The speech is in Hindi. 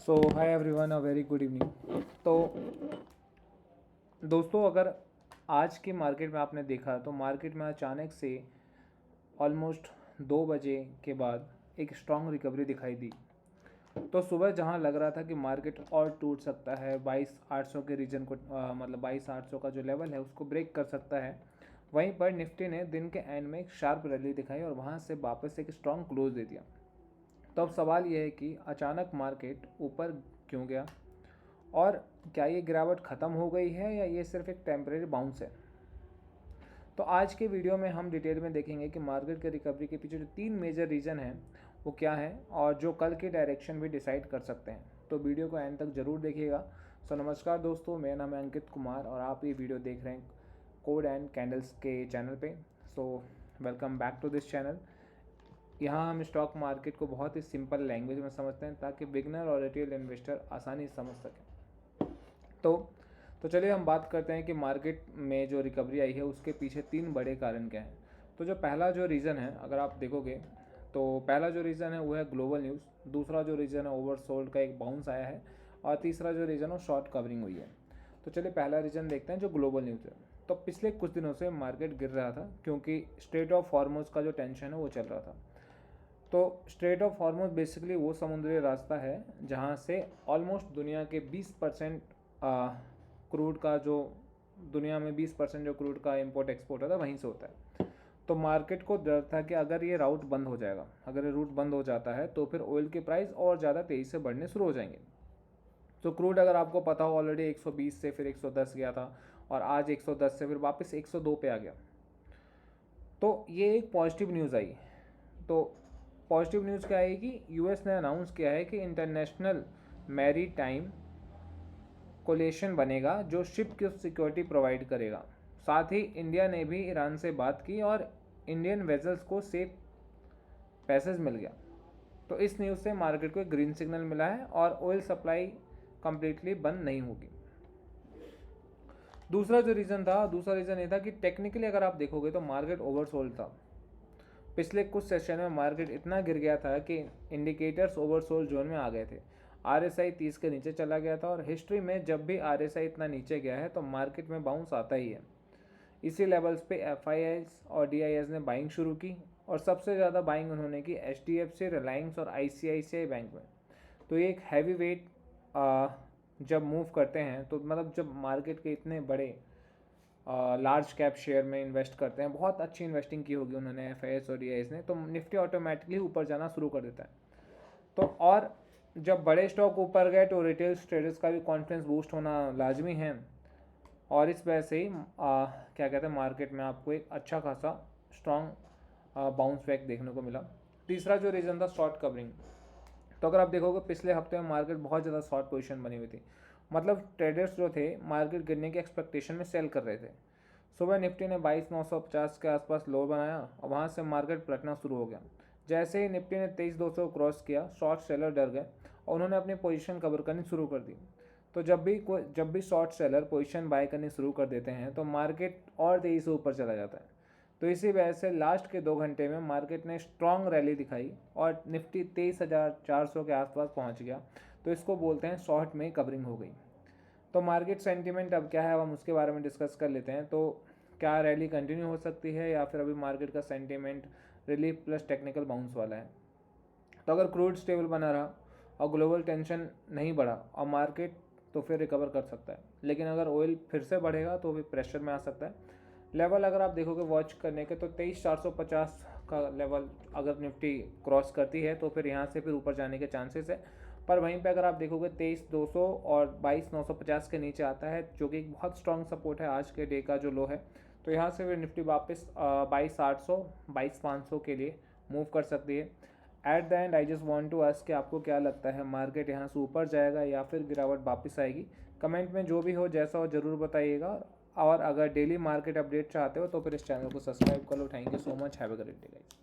So hi everyone, a very good evening. तो दोस्तों, अगर आज की मार्केट में आपने देखा तो मार्केट में अचानक से ऑलमोस्ट 2 बजे के बाद एक स्ट्रॉन्ग रिकवरी दिखाई दी। तो सुबह जहां लग रहा था कि मार्केट और टूट सकता है, 22,800 के रीजन को मतलब 22,800 का जो लेवल है उसको ब्रेक कर सकता है, वहीं पर निफ्टी ने दिन के एंड में एक शार्प रैली दिखाई और वहां से वापस एक स्ट्रॉन्ग क्लोज दे दिया। तो अब सवाल यह है कि अचानक मार्केट ऊपर क्यों गया और क्या ये गिरावट ख़त्म हो गई है या ये सिर्फ एक टेम्परेरी बाउंस है। तो आज के वीडियो में हम डिटेल में देखेंगे कि मार्केट के रिकवरी के पीछे जो 3 मेजर रीज़न हैं वो क्या हैं और जो कल की डायरेक्शन भी डिसाइड कर सकते हैं। तो वीडियो को एंड तक ज़रूर देखिएगा। सो नमस्कार दोस्तों, मेरा नाम है अंकित कुमार और आप ये वीडियो देख रहे हैं कोड एंड कैंडल्स के चैनल पे। So welcome back to this channel. यहाँ हम स्टॉक मार्केट को बहुत ही सिंपल लैंग्वेज में समझते हैं ताकि बिगनर और रिटेल इन्वेस्टर आसानी से समझ सकें। तो चलिए हम बात करते हैं कि मार्केट में जो रिकवरी आई है उसके पीछे 3 बड़े कारण क्या हैं। तो जो पहला जो रीज़न है, अगर आप देखोगे तो पहला जो रीज़न है वो है ग्लोबल न्यूज़, दूसरा जो रीज़न है ओवरसोल्ड का एक बाउंस आया है और तीसरा जो रीज़न है शॉर्ट कवरिंग हुई है। तो चलिए पहला रीज़न देखते हैं जो ग्लोबल न्यूज़ है। तो पिछले कुछ दिनों से मार्केट गिर रहा था क्योंकि स्ट्रेट ऑफ हॉर्मुज़ का जो टेंशन है वो चल रहा था। तो स्ट्रेट ऑफ हॉर्मुज़ बेसिकली वो समुद्री रास्ता है जहाँ से ऑलमोस्ट दुनिया के 20% क्रूड का जो दुनिया में 20% जो क्रूड का इंपोर्ट एक्सपोर्ट होता है वहीं से होता है। तो मार्केट को डर था कि अगर ये राउट बंद हो जाएगा, अगर ये रूट बंद हो जाता है तो फिर ऑयल के प्राइस और ज़्यादा तेज़ी से बढ़ने शुरू हो जाएंगे। तो क्रूड अगर आपको पता हो ऑलरेडी 120 से फिर 110 गया था और आज 110 से फिर वापस 102 पे आ गया। तो ये एक पॉजिटिव न्यूज़ आई। तो पॉजिटिव न्यूज़ क्या है कि यूएस ने अनाउंस किया है कि इंटरनेशनल मैरी टाइम कोलेशन बनेगा जो शिप की सिक्योरिटी प्रोवाइड करेगा। साथ ही इंडिया ने भी ईरान से बात की और इंडियन वेजल्स को सेफ पैसेज मिल गया। तो इस न्यूज़ से मार्केट को एक ग्रीन सिग्नल मिला है और ऑयल सप्लाई कंप्लीटली बंद नहीं होगी। दूसरा रीज़न ये था कि टेक्निकली अगर आप देखोगे तो मार्केट ओवरसोल्ड था। पिछले कुछ सेशन में मार्केट इतना गिर गया था कि इंडिकेटर्स ओवरसोल्ड जोन में आ गए थे। आरएसआई 30 के नीचे चला गया था और हिस्ट्री में जब भी आरएसआई इतना नीचे गया है तो मार्केट में बाउंस आता ही है। इसी लेवल्स पे एफआईआईज और डीआईएस ने बाइंग शुरू की और सबसे ज़्यादा बाइंग उन्होंने की एचडीएफसी, रिलायंस और आईसीआईसीआई बैंक में। तो ये एक हैवी वेट जब मूव करते हैं तो मतलब जब मार्केट के इतने बड़े लार्ज कैप शेयर में इन्वेस्ट करते हैं, बहुत अच्छी इन्वेस्टिंग की होगी उन्होंने एफआईआईज और डीआईएस ने, तो निफ्टी ऑटोमेटिकली ऊपर जाना शुरू कर देता है। तो और जब बड़े स्टॉक ऊपर गए तो रिटेल ट्रेडर्स का भी कॉन्फिडेंस बूस्ट होना लाजमी है और इस वजह से ही क्या कहते हैं मार्केट में आपको एक अच्छा खासा स्ट्रॉन्ग बाउंस बैक देखने को मिला। तीसरा जो रीज़न था शॉर्ट कवरिंग। तो अगर आप देखोगे पिछले हफ्ते में मार्केट बहुत ज़्यादा शॉर्ट पोजीशन बनी हुई थी, मतलब ट्रेडर्स जो थे मार्केट गिरने के एक्सपेक्टेशन में सेल कर रहे थे। सुबह निफ्टी ने 22,950 के आसपास लो बनाया और वहाँ से मार्केट पलटना शुरू हो गया। जैसे ही निफ्टी ने 23,200 क्रॉस किया, शॉर्ट सेलर डर गए और उन्होंने अपनी पोजीशन कवर करनी शुरू कर दी। तो जब भी शॉर्ट सेलर पोजीशन बाय करनी शुरू कर देते हैं तो मार्केट और तेज़ी से ऊपर चला जाता है। तो इसी वजह से लास्ट के 2 घंटे में मार्केट ने स्ट्रॉन्ग रैली दिखाई और निफ्टी 23,400 के आसपास पहुंच गया। तो इसको बोलते हैं शॉर्ट में कवरिंग हो गई। तो मार्केट सेंटीमेंट अब क्या है, अब हम उसके बारे में डिस्कस कर लेते हैं। तो क्या रैली कंटिन्यू हो सकती है या फिर अभी मार्केट का sentiment relief plus technical bounce वाला है। तो अगर क्रूड स्टेबल बना रहा और ग्लोबल टेंशन नहीं बढ़ा और मार्केट तो फिर रिकवर कर सकता है, लेकिन अगर ऑयल फिर से बढ़ेगा तो भी प्रेशर में आ सकता है। लेवल अगर आप देखोगे वॉच करने के तो 23,450 का लेवल अगर निफ्टी क्रॉस करती है तो फिर यहाँ से फिर ऊपर जाने के चांसेस है। पर वहीं पे अगर आप देखोगे 23,200 और 22,950 के नीचे आता है जो कि एक बहुत स्ट्रॉन्ग सपोर्ट है आज के डे का जो लो है। तो यहाँ से फिर निफ्टी वापस 22,800 22,500 के लिए मूव कर सकती है। At the end I just want to ask कि आपको क्या लगता है, मार्केट यहाँ से ऊपर जाएगा या फिर गिरावट वापस आएगी। कमेंट में जो भी हो जैसा हो ज़रूर बताइएगा और अगर डेली मार्केट अपडेट चाहते हो तो फिर इस चैनल को सब्सक्राइब कर लो। Thank you so much, have a great day guys.